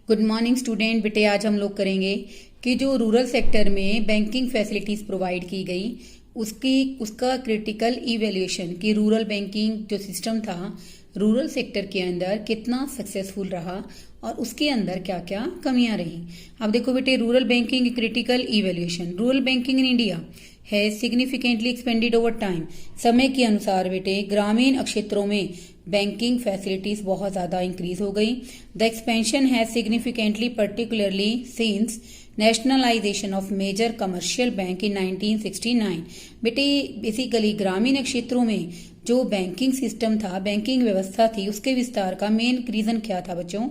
Good morning student. बेटे आज हम लोग करेंगे कि जो रूरल सेक्टर में बैंकिंग फैसिलिटीज़ प्रोवाइड की गई उसका क्रिटिकल इवैल्यूएशन कि रूरल बैंकिंग जो सिस्टम था रूरल सेक्टर के अंदर कितना सक्सेसफुल रहा और उसके अंदर क्या क्या कमियां रही। अब देखो बेटे, rural banking critical evaluation. Rural banking in India है सिग्निफिकेंटली एक्सपेंडेड ओवर टाइम। समय के अनुसार बेटे ग्रामीण क्षेत्रों में बैंकिंग फैसिलिटीज बहुत ज़्यादा इंक्रीज हो गई। The expansion has significantly particularly since nationalisation of major commercial bank in 1969। बेटे बेसिकली ग्रामीण क्षेत्रों में जो बैंकिंग सिस्टम था, बैंकिंग व्यवस्था थी, उसके विस्तार का मेन रीजन क्या था बच्चों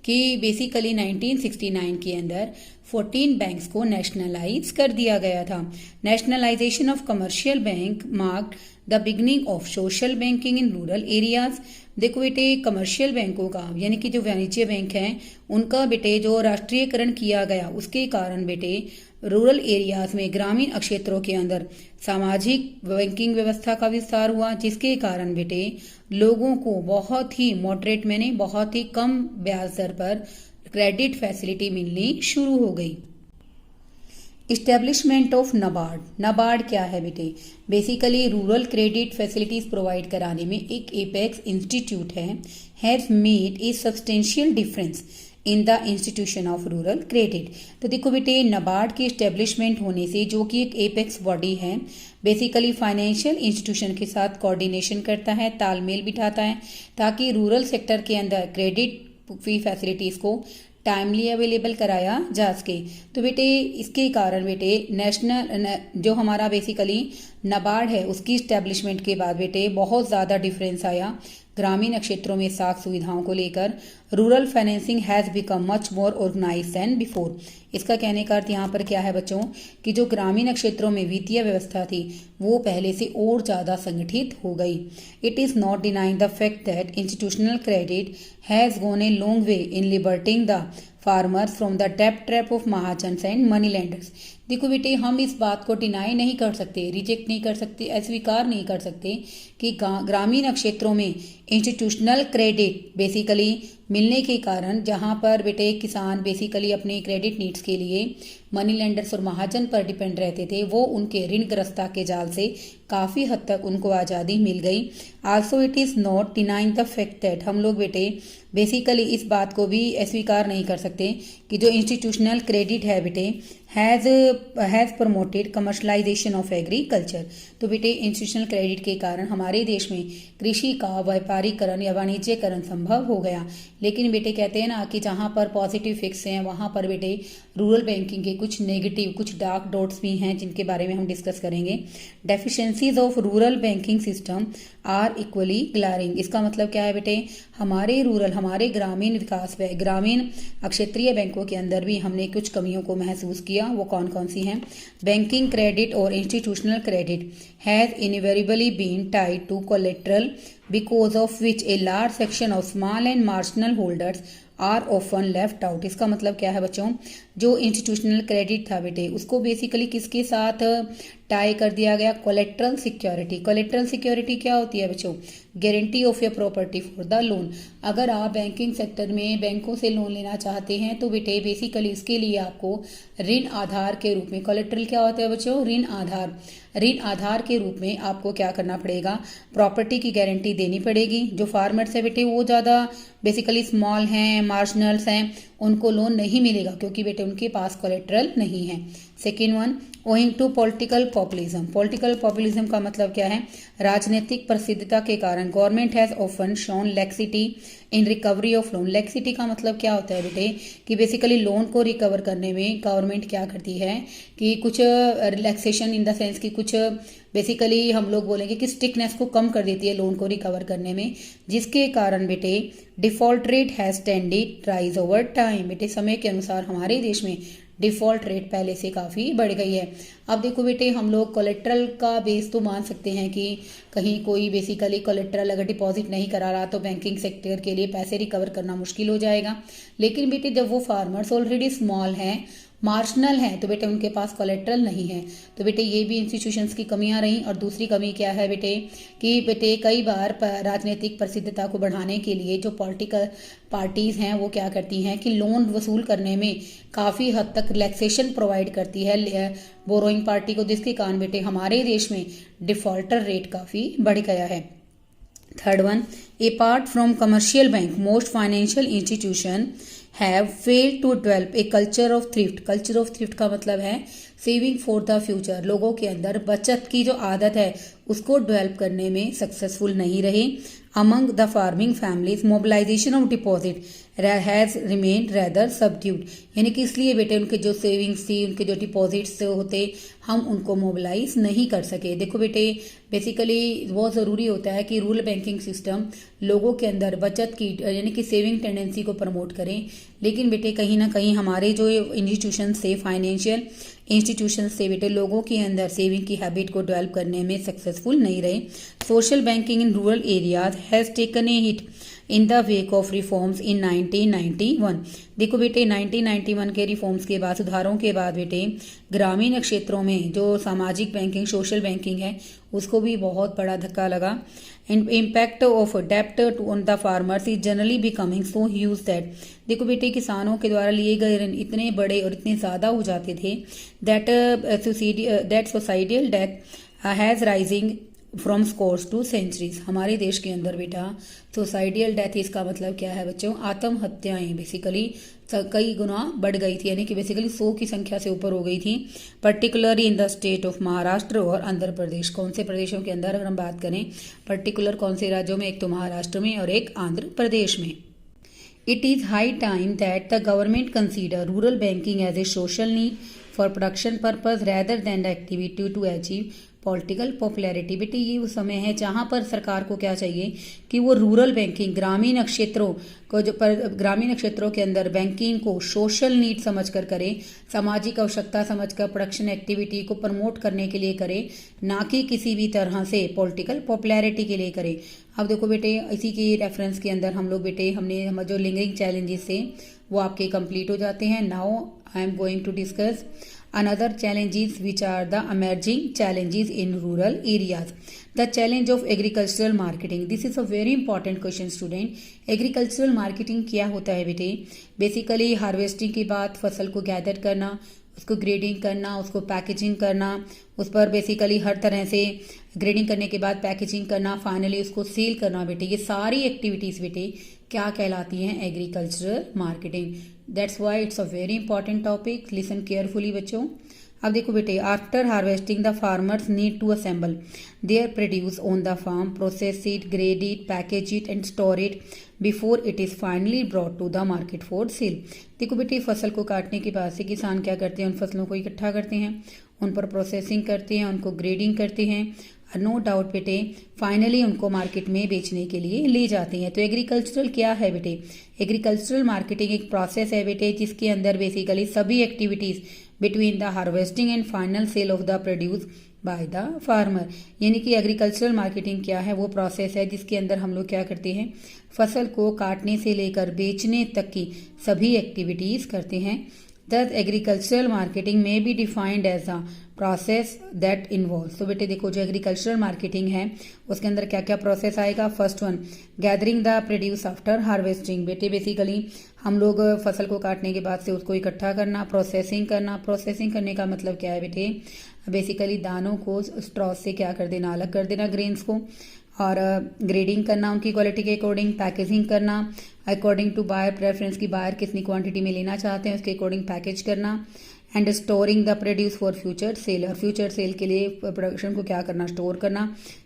कि बेसिकली 1969 के अंदर 14 बैंक्स को नेशनलाइज कर दिया गया था। Nationalisation of commercial bank marked the beginning of social banking in rural areas. देखो बेटे, कमर्शियल बैंकों का यानी कि जो वाणिज्य बैंक हैं उनका बेटे जो राष्ट्रीयकरण किया गया उसके कारण बेटे रूरल एरियाज में ग्रामीण क्षेत्रों के अंदर सामाजिक बैंकिंग व्यवस्था का विस्तार हुआ, जिसके कारण बेटे लोगों को बहुत ही मॉडरेट मैंने बहुत ही कम ब्याज दर पर क्रेडिट फैसिलिटी मिलनी शुरू हो गई। Establishment of NABARD. नबार्ड क्या है बेटे? Basically rural credit facilities provide कराने में एक apex institute has made a substantial difference in the institution of rural credit. तो देखो बेटे, नबार्ड के इस्टेब्लिशमेंट होने से, जो कि एक एपेक्स बॉडी है, बेसिकली फाइनेंशियल इंस्टीट्यूशन के साथ कोऑर्डिनेशन करता है, तालमेल बिठाता है, ताकि रूरल सेक्टर के अंदर क्रेडिट फी फैसिलिटीज को टाइमली अवेलेबल कराया जा सके। तो बेटे इसके कारण बेटे नेशनल जो हमारा बेसिकली नबार्ड है उसकी इस्टेब्लिशमेंट के बाद बेटे बहुत ज़्यादा डिफरेंस आया ग्रामीण क्षेत्रों में साख सुविधाओं को लेकर। Rural financing has become much more organise than before. इसका कहने का अर्थ यहाँ पर क्या है बच्चों कि जो ग्रामीण क्षेत्रों में वित्तीय व्यवस्था थी वो पहले से और ज़्यादा संगठित हो गई। It is not denying the fact that institutional credit has gone a long way in liberating the farmers from the डेब्ट trap of mahajans and money lenders. देखो बेटे, हम इस बात को डिनाई नहीं कर सकते, रिजेक्ट नहीं कर सकते, अस्वीकार नहीं कर सकते कि ग्रामीण क्षेत्रों में इंस्टीट्यूशनल क्रेडिट बेसिकली मिलने के कारण जहां पर बेटे किसान बेसिकली अपने क्रेडिट नीड्स के लिए मनी लेंडर्स और महाजन पर डिपेंड रहते थे, वो उनके ऋणग्रस्ता के जाल से काफ़ी हद तक उनको आज़ादी मिल गई। Also it is not denying the fact that, हम लोग बेटे बेसिकली इस बात को भी अस्वीकार नहीं कर सकते कि जो इंस्टीट्यूशनल क्रेडिट है बेटे has promoted commercialisation of agriculture. तो बेटे इंस्टीट्यूशनल क्रेडिट के कारण हमारे देश में कृषि का व्यापारीकरण या वाणिज्यकरण संभव हो गया। लेकिन बेटे कहते हैं ना कि जहाँ पर पॉजिटिव फिक्स हैं वहाँ पर बेटे रूरल बैंकिंग के कुछ नेगेटिव कुछ डार्क डॉट्स भी हैं जिनके बारे में हम डिस्कस करेंगे। Deficiencies of rural banking system are equally glaring. इसका मतलब क्या है बेटे, हमारे ग्रामीण विकास व ग्रामीण क्षेत्रीय बैंकों के अंदर भी हमने कुछ कमियों को महसूस किया। वो कौन कौन सी हैं? बैंकिंग क्रेडिट और institutional credit has invariably been tied to collateral because of which a large section of small and marginal holders are often left out. इसका मतलब क्या है बच्चों, जो इंस्टीट्यूशनल क्रेडिट था बेटे उसको बेसिकली किसके साथ टाई कर दिया गया? Collateral security. कोलेट्रल सिक्योरिटी क्या होती है बच्चों? Guarantee of your property for the loan. अगर आप बैंकिंग सेक्टर में बैंकों से लोन लेना चाहते हैं तो बेटे बेसिकली इसके लिए आपको ऋण आधार के रूप में, कोलेट्रल क्या होता है बच्चों? ऋण आधार के रूप में आपको क्या करना पड़ेगा? प्रॉपर्टी की गारंटी देनी पड़ेगी। जो फार्मर्स है बेटे वो ज़्यादा बेसिकली स्मॉल हैं, मार्जिनल्स हैं, उनको लोन नहीं मिलेगा क्योंकि बेटे उनके पास कोलेट्रल नहीं है। Second one, owing to political populism. Political populism का मतलब क्या है? राजनीतिक प्रसिद्धता के कारण government has often shown laxity in recovery of loan. Laxity का मतलब क्या होता है बेटे कि बेसिकली लोन को रिकवर करने में गवर्नमेंट क्या करती है कि कुछ रिलैक्सेशन इन द सेंस कि कुछ बेसिकली हम लोग बोलेंगे कि स्टिकनेस को कम कर देती है लोन को रिकवर करने में, जिसके कारण बेटे default rate has tended rise over time. बेटे समय के अनुसार हमारे देश में डिफॉल्ट रेट पहले से काफ़ी बढ़ गई है। अब देखो बेटे, हम लोग कोलेट्रल का बेस तो मान सकते हैं कि कहीं कोई बेसिकली कोलेट्रल अगर डिपॉजिट नहीं करा रहा तो बैंकिंग सेक्टर के लिए पैसे रिकवर करना मुश्किल हो जाएगा। लेकिन बेटे जब वो फार्मर्स ऑलरेडी स्मॉल हैं मार्जिनल हैं तो बेटे उनके पास कोलेट्रल नहीं है। तो बेटे ये भी इंस्टीट्यूशंस की कमियां रहीं। और दूसरी कमी क्या है बेटे कि बेटे कई बार राजनीतिक प्रसिद्धता को बढ़ाने के लिए जो पॉलिटिकल पार्टीज़ हैं वो क्या करती हैं कि लोन वसूल करने में काफ़ी हद तक रिलैक्सेशन प्रोवाइड करती है बोरोइंग पार्टी को, जिसके कारण बेटे हमारे देश में डिफॉल्टर रेट काफ़ी बढ़ गया है। Third one, apart from commercial bank most financial institution have failed to develop a culture of thrift. Culture of thrift का मतलब है सेविंग फॉर द फ्यूचर। लोगों के अंदर बचत की जो आदत है उसको डेवलप करने में सक्सेसफुल नहीं रहे। Among the farming families mobilisation of deposit has remain rather subdued. यानी कि इसलिए बेटे उनके जो सेविंग्स थी, उनके जो डिपॉजिट्स होते, हम उनको मोबिलाइज नहीं कर सके। देखो बेटे बेसिकली बहुत ज़रूरी होता है कि रूरल बैंकिंग सिस्टम लोगों के अंदर बचत की यानी कि सेविंग टेंडेंसी को प्रमोट करें। लेकिन बेटे कहीं ना कहीं हमारे जो इंस्टीट्यूशन से फाइनेंशियल इंस्टीट्यूशन से बेटे लोगों के अंदर सेविंग की हैबिट को डेवलप करने में सक्सेसफुल नहीं रहे। Social banking in rural areas has taken a hit in the wake of reforms in 1991। देखो बेटे 1991 के रिफॉर्म्स के बाद, सुधारों के बाद बेटे ग्रामीण क्षेत्रों में जो सामाजिक बैंकिंग सोशल बैंकिंग है उसको भी बहुत बड़ा धक्का लगा। इम्पैक्ट ऑफ डेप्ट on the farmers is generally becoming so huge that. देखो बेटे किसानों के द्वारा लिए गए ऋण इतने बड़े और इतने ज़्यादा हो जाते थे that societal debt has rising from scores to centuries. हमारे देश के अंदर बेटा सोसाइटियल डेथ, इसका मतलब क्या है बच्चों, आत्महत्याएं बेसिकली कई गुना बढ़ गई थी, यानी कि बेसिकली 100 की संख्या से ऊपर हो गई थी, particularly in the state of Maharashtra और आंध्र प्रदेश। कौन से प्रदेशों के अंदर अगर हम बात करें पर्टिकुलर कौन से राज्यों में, एक तो महाराष्ट्र में और एक आंध्र प्रदेश में। It is high time that the government consider rural banking as a social need for production purpose rather than the activity to achieve political popularity. बेटे ये वो समय है जहाँ पर सरकार को क्या चाहिए कि वो रूरल बैंकिंग ग्रामीण क्षेत्रों को ग्रामीण क्षेत्रों के अंदर बैंकिंग को सोशल नीड समझकर करे, सामाजिक आवश्यकता समझकर प्रोडक्शन एक्टिविटी को प्रमोट करने के लिए करे, ना कि किसी भी तरह से पॉलिटिकल पॉपुलैरिटी के लिए करे। अब देखो बेटे इसी के रेफरेंस के अंदर हम लोग बेटे हम जो लिंगरिंग चैलेंजेस थे वो आपके कंप्लीट हो जाते हैं। Now I am going to discuss another challenges which are the emerging challenges in rural areas. The challenge of agricultural marketing. This is a very important question student. Agricultural marketing क्या होता है बेटे? Basically harvesting के बाद फसल को gather करना, उसको ग्रेडिंग करना, उसको पैकेजिंग करना, उस पर बेसिकली हर तरह से ग्रेडिंग करने के बाद पैकेजिंग करना, फाइनली उसको सेल करना बेटे, ये सारी एक्टिविटीज़ बेटे क्या कहलाती हैं, agricultural marketing. That's why it's a very important topic, listen carefully बच्चों। अब देखो बेटे after harvesting the farmers need to assemble their produce on the farm, process it, grade it, package it and store it before it is finally brought to the market for sale. देखो बेटे फसल को काटने के बाद से किसान क्या करते हैं, उन फसलों को इकट्ठा करते हैं, उन पर प्रोसेसिंग करते हैं, उनको ग्रेडिंग करते हैं, नो डाउट बेटे फाइनली उनको मार्केट में बेचने के लिए ले जाते हैं। तो एग्रीकल्चरल क्या है बेटे, एग्रीकल्चरल मार्केटिंग एक प्रोसेस है बेटे जिसके अंदर बेसिकली सभी activities between the harvesting and final sale of the produce by the farmer. यानी कि एग्रीकल्चरल मार्केटिंग क्या है, वो प्रोसेस है जिसके अंदर हम लोग क्या करते हैं, फसल को काटने से लेकर बेचने तक की सभी एक्टिविटीज़ करते हैं। Thus agricultural marketing may be defined as a process that involves। तो बेटे देखो जो एग्रीकल्चरल मार्केटिंग है उसके अंदर क्या क्या प्रोसेस आएगा। First one gathering the produce after harvesting. बेटे बेसिकली हम लोग फसल को काटने के बाद से उसको इकट्ठा करना, प्रोसेसिंग करना। प्रोसेसिंग करने का मतलब क्या है बेटे, बेसिकली दानों को स्ट्रॉ से क्या कर देना, अलग कर देना ग्रेन्स को, और ग्रेडिंग करना उनकी क्वालिटी के अकॉर्डिंग, पैकेजिंग करना अकॉर्डिंग टू बायर प्रेफरेंस की बायर कितनी क्वांटिटी में लेना चाहते हैं उसके अकॉर्डिंग पैकेज करना, and storing the produce for future sale. और फ्यूचर सेल के लिए प्रोडक्शन को क्या करना, स्टोर करना,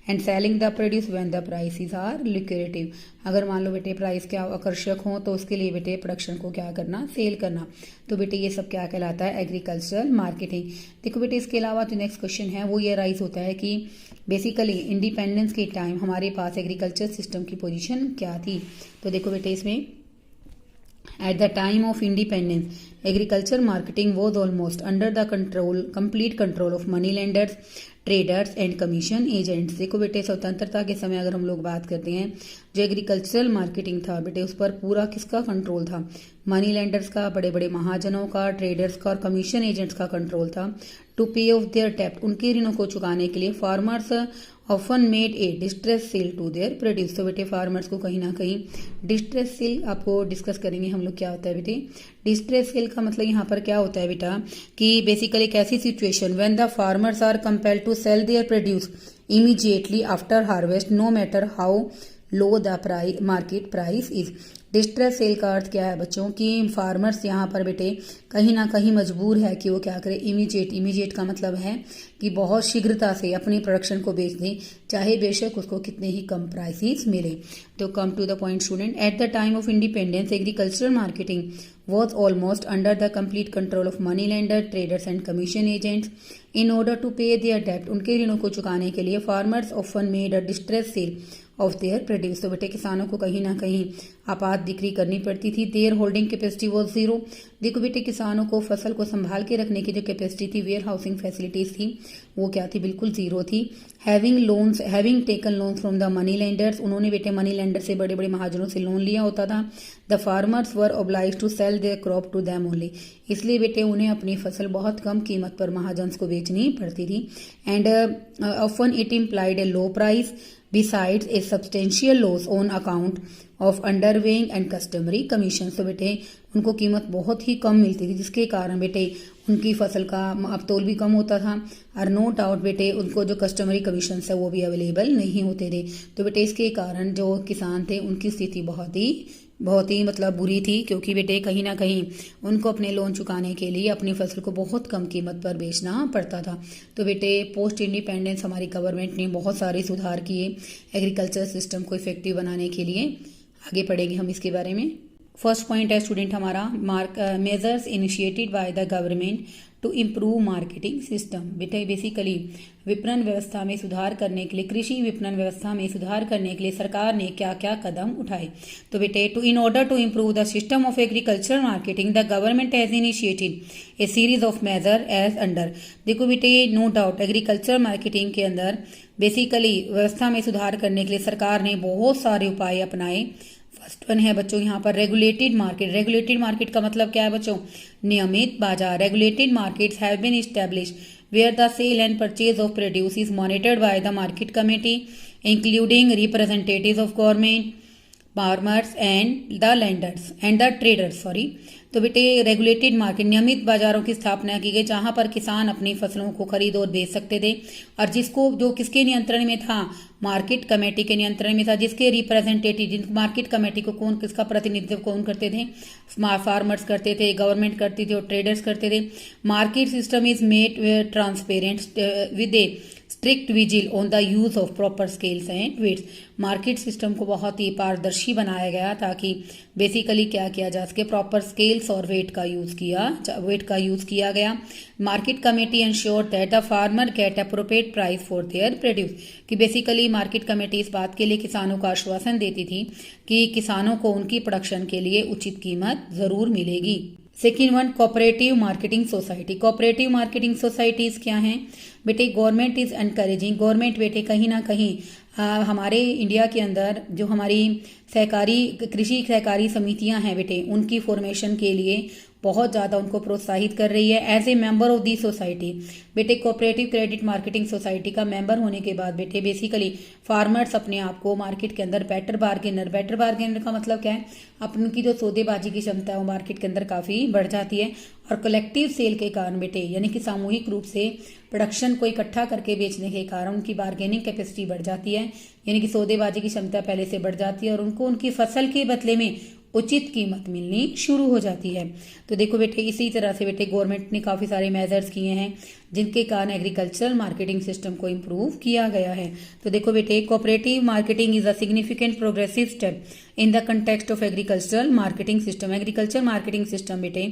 and selling the produce when the prices are liquidative. अगर मान लो बेटे प्राइस क्या आकर्षक हो तो उसके लिए बेटे प्रोडक्शन को क्या करना, सेल करना। तो बेटे ये सब क्या कहलाता है, एग्रीकल्चरल मार्केटिंग। देखो बेटे इसके अलावा जो नेक्स्ट क्वेश्चन है वो ये राइज होता है कि बेसिकली इंडिपेंडेंस के टाइम हमारे पास एग्रीकल्चर सिस्टम की पोजीशन क्या थी। तो देखो बेटे इसमें eight the time of independence agriculture marketing was almost under the control, complete control of money lenders, traders and commission agents. देखो बेटे, स्वतंत्रता के समय अगर हम लोग बात करते हैं, जो एग्रीकल्चरल मार्केटिंग था बेटे, उस पर पूरा किसका कंट्रोल था? मनी लेंडर्स का, बड़े बड़े महाजनों का, ट्रेडर्स का और कमीशन एजेंट्स का कंट्रोल था। टू पे ऑफ देयर डेब्ट, उनके ऋणों को चुकाने के लिए farmers often made a distress sale to their produce. तो बेटे फार्मर्स को कहीं ना कहीं डिस्ट्रेस सेल, आपको डिस्कस करेंगे हम लोग क्या होता है बेटे। डिस्ट्रेस सेल का मतलब यहाँ पर क्या होता है बेटा कि बेसिकली एक ऐसी situation when the farmers are compelled to sell their produce immediately after harvest no matter how low the market price is. Distress sale का अर्थ क्या है बच्चों कि फार्मर्स यहाँ पर बेटे कहीं ना कहीं मजबूर है कि वो क्या करे, इमीडिएट का मतलब है कि बहुत शीघ्रता से अपनी प्रोडक्शन को बेच दें, चाहे बेशक उसको कितने ही कम प्राइसेस मिले। तो come to the point student, at the time of independence agricultural marketing was almost under the complete control of money lender, traders and commission agents. In order to pay their debt, उनके ऋणों को चुकाने के लिए farmers often made a distress sale of their produce। तो बेटे किसानों को कहीं ना कहीं आपात बिक्री करनी पड़ती थी। Their holding capacity was zero. देखो बेटे किसानों को फसल को संभाल के रखने की जो कैपेसिटी थी, वेयर हाउसिंग फैसिलिटीज थी, वो क्या थी? बिल्कुल जीरो थी। Having taken loans from the money lenders, उन्होंने बेटे मनी लेंडर से, बड़े बड़े महाजनों से लोन लिया होता था। The farmers were oblige to sell their crop to them only, इसलिए बेटे उन्हें अपनी फसल बहुत कम कीमत पर महाजन्स को बेचनी पड़ती थी। And often it implied A low price besides a substantial loss on account of underweighing and customary commissions। तो बेटे उनको कीमत बहुत ही कम मिलती थी, जिसके कारण बेटे उनकी फसल का मापतोल भी कम होता था और नो डाउट बेटे उनको जो कस्टमरी कमीशन है वो भी अवेलेबल नहीं होते थे। तो बेटे इसके कारण जो किसान थे उनकी स्थिति बहुत ही मतलब बुरी थी, क्योंकि बेटे कहीं ना कहीं उनको अपने लोन चुकाने के लिए अपनी फसल को बहुत कम कीमत पर बेचना पड़ता था। तो बेटे पोस्ट इंडिपेंडेंस हमारी गवर्नमेंट ने बहुत सारे सुधार किए एग्रीकल्चर सिस्टम को इफेक्टिव बनाने के लिए। आगे पढ़ेंगे हम इसके बारे में। फर्स्ट पॉइंट है स्टूडेंट हमारा measures initiated by the government to improve marketing system. बेटे बेसिकली विपणन व्यवस्था में सुधार करने के लिए, कृषि विपणन व्यवस्था में सुधार करने के लिए सरकार ने क्या क्या कदम उठाए? तो बेटे in order to improve the system of agriculture marketing the government has initiated a series of major as under. देखो बेटे नो डाउट एग्रीकल्चर मार्केटिंग के अंदर बेसिकली व्यवस्था में सुधार करने के लिए सरकार ने बहुत सारे उपाय अपनाए। फर्स्ट वन है बच्चों यहाँ पर रेगुलेटेड मार्केट। रेगुलेटेड मार्केट का मतलब क्या है बच्चों? नियमित बाजार। Regulated markets have been established where the sale and purchase of produce is monitored by the market committee including representatives of government, farmers and the lenders and the traders. तो बेटे regulated market, नियमित बाजारों की स्थापना की गई जहां पर किसान अपनी फसलों को खरीद और बेच सकते थे, और जो किसके नियंत्रण में था? मार्केट कमेटी के नियंत्रण में था, जिसके रिप्रेजेंटेटिव, मार्केट कमेटी को कौन, किसका प्रतिनिधित्व कौन करते थे? फार्मर्स करते थे, गवर्नमेंट करती थी और ट्रेडर्स करते थे। Market system is made transparent with a strict vigil on the use of proper scales and weights. Market system को बहुत ही पारदर्शी बनाया गया ताकि बेसिकली क्या किया जा सके, प्रॉपर स्केल्स और वेट का यूज किया गया। Market committee ensure that the farmer get appropriate price for their produce, कि बेसिकली मार्केट कमेटी इस बात के लिए किसानों को आश्वासन देती थी कि किसानों को उनकी प्रोडक्शन के लिए उचित कीमत जरूर मिलेगी। Second one cooperative marketing society. Cooperative marketing societies क्या हैं बेटे? गवर्नमेंट इज एनकरेजिंग, गवर्नमेंट बेटे कहीं ना कहीं हमारे इंडिया के अंदर जो हमारी कृषि सहकारी समितियां हैं बेटे, उनकी फॉर्मेशन के लिए बहुत ज़्यादा उनको प्रोत्साहित कर रही है। As a member of the society बेटे, कोऑपरेटिव क्रेडिट मार्केटिंग सोसाइटी का मेंबर होने के बाद बेटे बेसिकली फार्मर्स अपने आप को मार्केट के अंदर बेटर बार्गेनर का मतलब क्या है? अपनी की जो सौदेबाजी की क्षमता है वो मार्केट के अंदर काफ़ी बढ़ जाती है, और कलेक्टिव सेल के कारण बेटे यानी कि सामूहिक रूप से प्रोडक्शन को इकट्ठा करके बेचने के कारण उनकी बार्गेनिंग कैपेसिटी बढ़ जाती है, यानी कि सौदेबाजी की क्षमता पहले से बढ़ जाती है और उनको उनकी फसल के बदले में उचित कीमत मिलनी शुरू हो जाती है। तो देखो बेटे इसी तरह से बेटे गवर्नमेंट ने काफ़ी सारे मेजर्स किए हैं जिनके कारण एग्रीकल्चरल मार्केटिंग सिस्टम को इम्प्रूव किया गया है। तो देखो बेटे cooperative marketing is a significant progressive step in the context of agricultural marketing system. Agriculture marketing system बेटे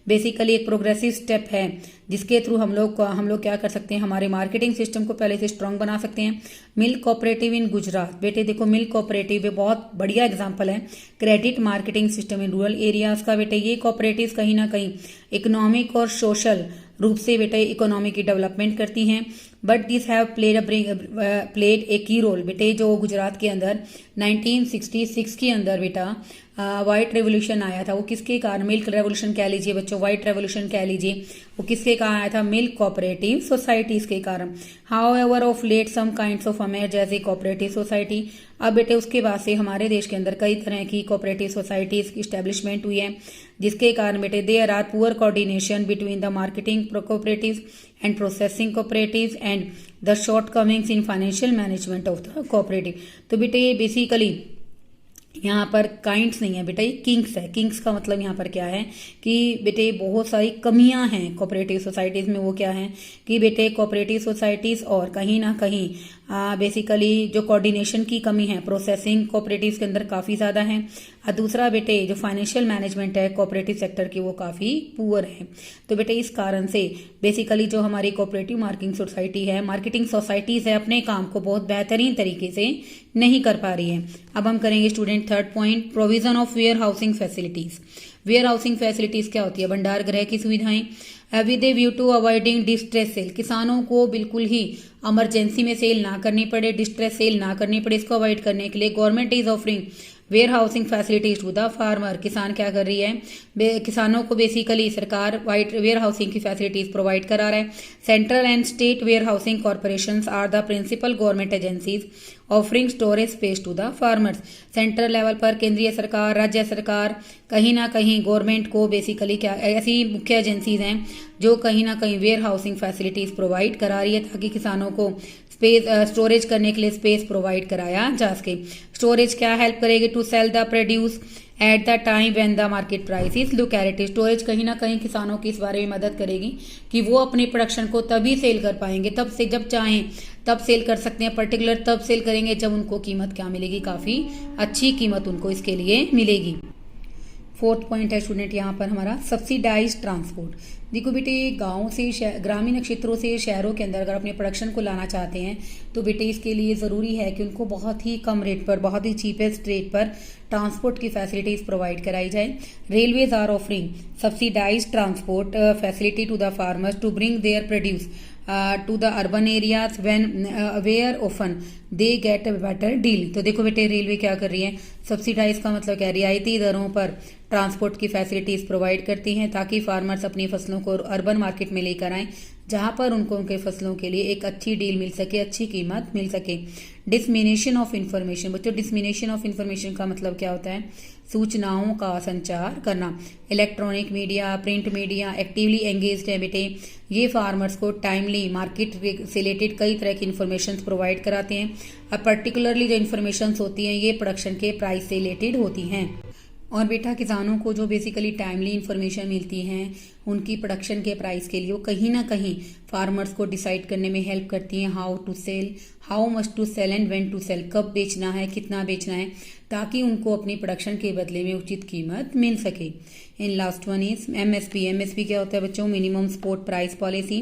बेसिकली एक प्रोग्रेसिव स्टेप है जिसके थ्रू हम लोग क्या कर सकते हैं, हमारे मार्केटिंग सिस्टम को पहले से स्ट्रांग बना सकते हैं। मिल्क कोऑपरेटिव इन गुजरात बेटे, देखो मिल्क कोऑपरेटिव बहुत बढ़िया एग्जांपल है credit marketing system in rural areas का। बेटे ये कोऑपरेटिव कहीं ना कहीं इकोनॉमिक और सोशल रूप से बेटे इकोनॉमी की डेवलपमेंट करती हैं। But this have played a की रोल। बेटे जो गुजरात के अंदर 1966 के अंदर बेटा वाइट रेवोल्यूशन आया था, वो किसके कारण, मिल्क रेवोल्यूशन कह लीजिए बच्चों, वाइट रेवोल्यूशन कह लीजिए, वो किसके कारण आया था, मिल्क कोऑपरेटिव सोसाइटीज के कारण। However of late some kinds of amaze as a cooperative society. अब बेटे उसके बाद से हमारे देश के अंदर कई तरह की कोऑपरेटिव सोसाइटीज की स्टैब्लिशमेंट हुई है, जिसके कारण बेटे there are poor coordination between the marketing cooperative and processing cooperative and the shortcomings in financial management of the cooperative. तो बेटे ये बेसिकली यहाँ पर काइंड्स नहीं है बेटा, ये किंग्स है। किंग्स का मतलब यहाँ पर क्या है कि बेटे बहुत सारी कमियां हैं कोऑपरेटिव सोसाइटीज में। वो क्या है कि बेटे कोऑपरेटिव सोसाइटीज और कहीं ना कहीं बेसिकली जो कोऑर्डिनेशन की कमी है प्रोसेसिंग कोऑपरेटिव के अंदर काफ़ी ज़्यादा है, और दूसरा बेटे जो फाइनेंशियल मैनेजमेंट है कोऑपरेटिव सेक्टर की वो काफ़ी पुअर है। तो बेटे इस कारण से बेसिकली जो हमारी कोऑपरेटिव मार्केटिंग सोसाइटीज़ है अपने काम को बहुत बेहतरीन तरीके से नहीं कर पा रही है। अब हम करेंगे student third point, provision of warehousing facilities. Warehousing facilities क्या होती है, भंडार गृह की सुविधाएं with a view to avoiding distress sale. किसानों को बिल्कुल ही इमरजेंसी में सेल ना करनी पड़े, डिस्ट्रेस सेल ना करनी पड़े, इसको अवॉइड करने के लिए government is offering warehousing facilities to the farmer. किसान क्या कर रही है, किसानों को बेसिकली सरकार वाइट वेयर हाउसिंग की फैसिलिटीज प्रोवाइड करा रहा है। Central and state warehousing corporations are the principal government agencies offering storage space to the farmers. Central level पर केंद्रीय सरकार, राज्य सरकार कहीं ना कहीं गवर्नमेंट को बेसिकली क्या ऐसी मुख्य एजेंसीज हैं जो कहीं ना कहीं वेयर हाउसिंग फैसिलिटीज प्रोवाइड करा रही है ताकि किसानों को स्पेस स्टोरेज करने के लिए स्पेस प्रोवाइड कराया जा सके। स्टोरेज क्या हेल्प करेगी, to sell the produce at the time when the market price is lucrative. Storage कहीं ना कहीं किसानों की इस बारे में मदद करेगी कि वो अपनी प्रोडक्शन को तभी सेल कर पाएंगे, तब से जब चाहें तब सेल कर सकते हैं, पर्टिकुलर तब सेल करेंगे जब उनको कीमत क्या मिलेगी, काफ़ी अच्छी कीमत उनको इसके लिए मिलेगी। फोर्थ पॉइंट है स्टूडेंट यहाँ पर हमारा सब्सिडाइज ट्रांसपोर्ट। देखो बेटे गांव से ग्रामीण क्षेत्रों से शहरों के अंदर अगर अपने प्रोडक्शन को लाना चाहते हैं तो बेटे इसके लिए ज़रूरी है कि उनको बहुत ही कम रेट पर, बहुत ही चीपेस्ट रेट पर ट्रांसपोर्ट की फैसिलिटीज प्रोवाइड कराई जाए। Railways are offering subsidise transport facility to the farmers to bring their produce to the urban areas where often they get a better deal. तो देखो बेटे रेलवे क्या कर रही है, सब्सिडाइज का मतलब क्या, रियायती दरों पर ट्रांसपोर्ट की फैसिलिटीज प्रोवाइड करती हैं ताकि फार्मर्स अपनी फसलों को अर्बन मार्केट में लेकर आएं जहां पर उनको उनके फसलों के लिए एक अच्छी डील मिल सके, अच्छी कीमत मिल सके। Dissemination of information. बच्चों डिसमिनेशन ऑफ इंफॉर्मेशन का मतलब क्या होता है, सूचनाओं का संचार करना। Electronic media, print media actively engaged है बेटे, ये फार्मर्स को टाइमली मार्केट से रिलेटेड कई तरह की इन्फॉर्मेशन प्रोवाइड कराते हैं। अब पर्टिकुलरली जो इन्फॉर्मेशन होती हैं ये प्रोडक्शन के प्राइस से रिलेटेड होती हैं। और बेटा किसानों को जो बेसिकली टाइमली इन्फॉर्मेशन मिलती हैं उनकी प्रोडक्शन के प्राइस के लिए वो कहीं ना कहीं फार्मर्स को डिसाइड करने में हेल्प करती हैं, how to sell, how much to sell and when to sell, कब बेचना है, कितना बेचना है, ताकि उनको अपनी प्रोडक्शन के बदले में उचित कीमत मिल सके। In last one is MSP. MSP क्या होता है बच्चों, minimum support price policy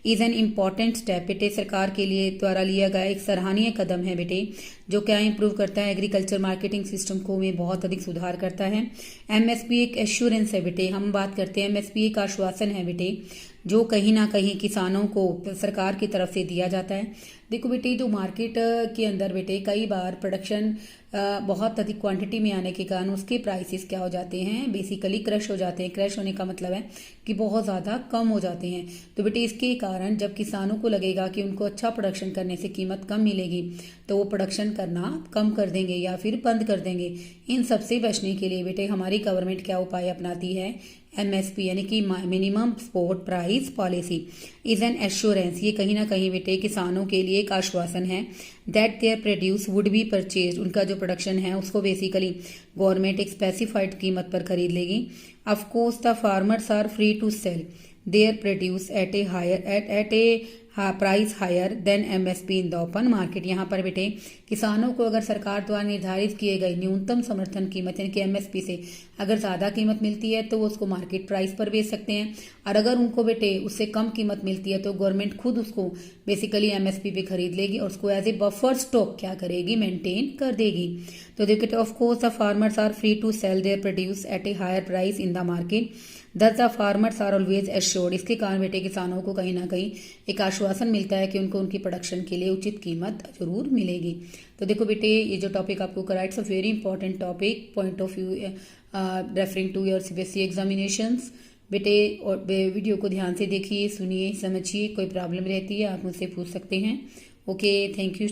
is an important step. बेटे सरकार के लिए द्वारा लिया गया एक सराहनीय कदम है बेटे, जो क्या इंप्रूव करता है एग्रीकल्चर मार्केटिंग सिस्टम को में बहुत अधिक सुधार करता है। एमएसपी एक एश्योरेंस है बेटे, हम बात करते हैं एमएसपी एक आश्वासन है बेटे जो कहीं ना कहीं किसानों को सरकार की तरफ से दिया जाता है। देखो बेटे जो मार्केट के अंदर बेटे कई बार प्रोडक्शन बहुत अधिक क्वांटिटी में आने के कारण उसके प्राइसेस क्या हो जाते हैं, बेसिकली क्रश हो जाते हैं। क्रश होने का मतलब है कि बहुत ज़्यादा कम हो जाते हैं। तो बेटे इसके कारण जब किसानों को लगेगा कि उनको अच्छा प्रोडक्शन करने से कीमत कम मिलेगी तो वो प्रोडक्शन करना कम कर देंगे या फिर बंद कर देंगे। इन सबसे बचने के लिए बेटे हमारी गवर्नमेंट क्या उपाय अपनाती है, एमएसपी यानी कि minimum support price policy is an assurance. ये कहीं ना कहीं बेटे किसानों के लिए एक आश्वासन है that there produce would be purchase, उनका जो प्रोडक्शन है उसको बेसिकली गवर्नमेंट एक स्पेसिफाइड कीमत पर खरीद लेगी। Of course the farmers are free to sell their produce at a price higher than MSP in the open market. यहाँ पर बेटे किसानों को अगर सरकार द्वारा निर्धारित किए गए न्यूनतम समर्थन कीमत यानी कि एमएसपी से अगर ज़्यादा कीमत मिलती है तो वो उसको मार्केट प्राइस पर बेच सकते हैं, और अगर उनको बेटे उससे कम कीमत मिलती है तो गवर्नमेंट खुद उसको बेसिकली एमएसपी पे खरीद लेगी और उसको एज ए बफर स्टॉक क्या करेगी, मेंटेन कर देगी। तो देखिए of course the farmers are free to sell their produce at a higher price in the market, thus the farmers are always assured. इसके कारण बेटे किसानों को कहीं ना कहीं एक आश्वासन मिलता है कि उनको उनकी प्रोडक्शन के लिए उचित कीमत जरूर मिलेगी। तो देखो बेटे, ये जो टॉपिक आपको करा, it's a very important topic point of view referring to your CBSE examinations. बेटे और वीडियो को ध्यान से देखिए, सुनिए, समझिए। कोई प्रॉब्लम रहती है आप मुझसे पूछ सकते हैं। Okay, thank you.